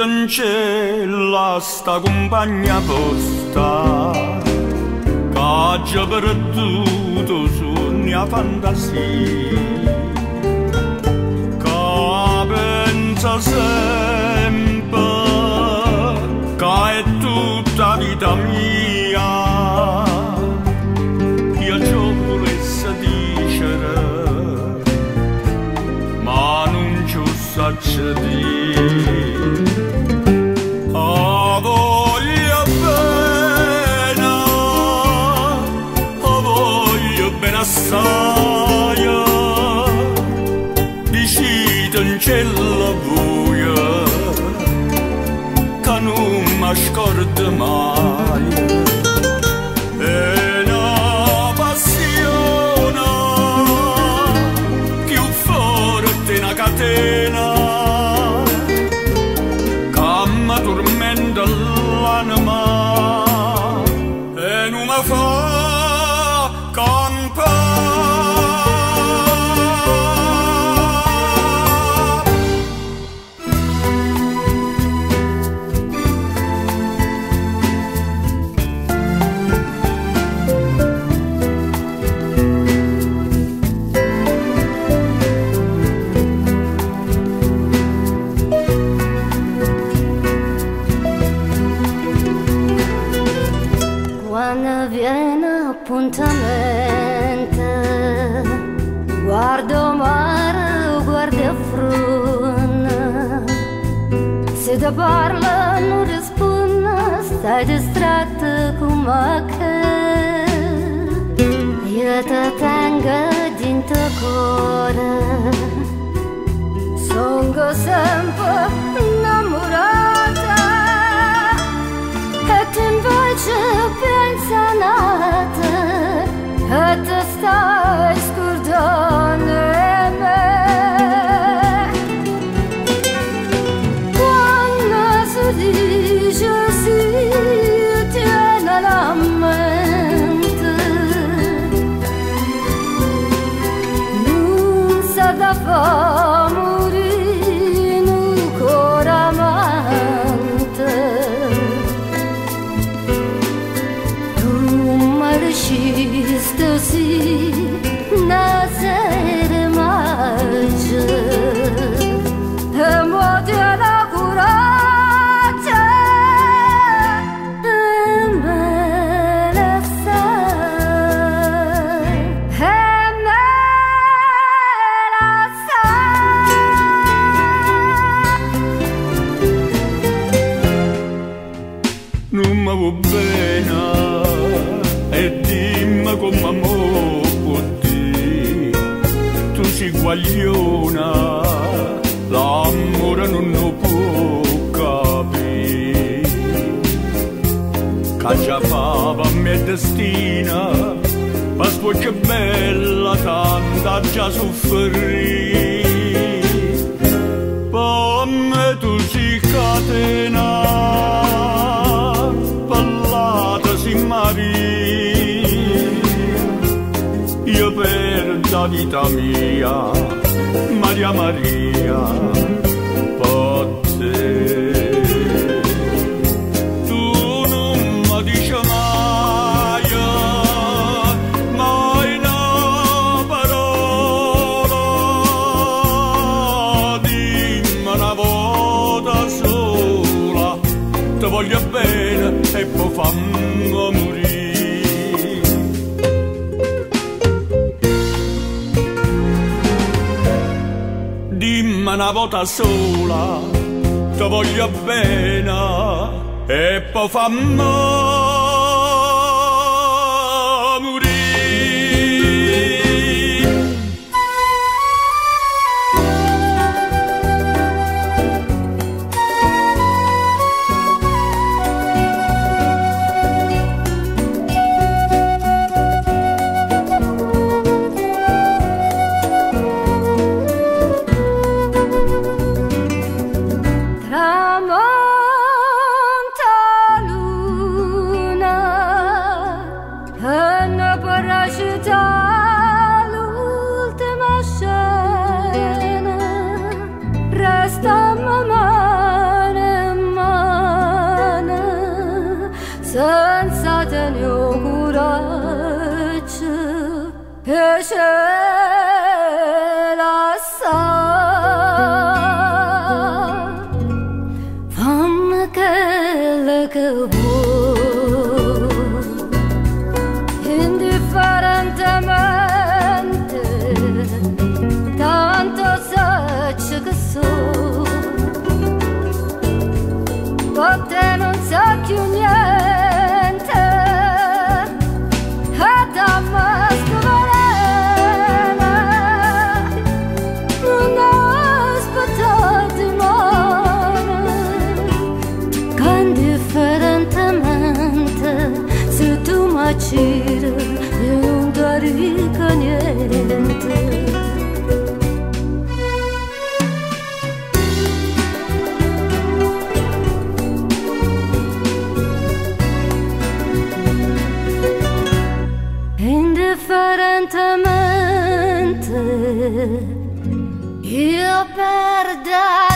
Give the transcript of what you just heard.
in cielo sta compagna posta che ha già perduto sogna fantasia, che pensa sempre che è tutta vita mia. Io ciò volesse dicere ma non ci saggio dire. Assai vicino in cielo buio che non mi scordo mai. È una passione più forte una catena che mi tormenta l'anima e non mi fa quando viene appuntamento, guardo mare, guardo fruna. Se ti parla non risponde, stai distratta come che. Io ti tengo dentro cuore, sono sempre innamorata. E tu invece pensa nata e te stai scordando me. Quando si dice sì, tiene la mente, non sa da fa morire un cuore amante. Sto sì, nascere maggio e muoio la coraggio e me la sai, e me la sai. Non mi va bene e dimmi come mo può dire, tu sei guagliona, l'amore non lo può capire, che già fava a me destina, ma che bella tanta già soffrì, per me tu sei catena, ballata si Maria. Io per la vita mia, Maria Maria, per te. Tu non mi dici mai, mai una parola, dimmi una volta sola, ti voglio bene e poi fammi morire. Dimmi una volta sola, ti voglio bene e poi fammi morire. Tramonta lui la sa fammi quella che vuoi indifferentemente tanto sai che so per te non sa più niente e dammi sto veleno non aspettare mai che indifferentemente se tu m'acciri io non ti dico niente. Indifferentemente io perdo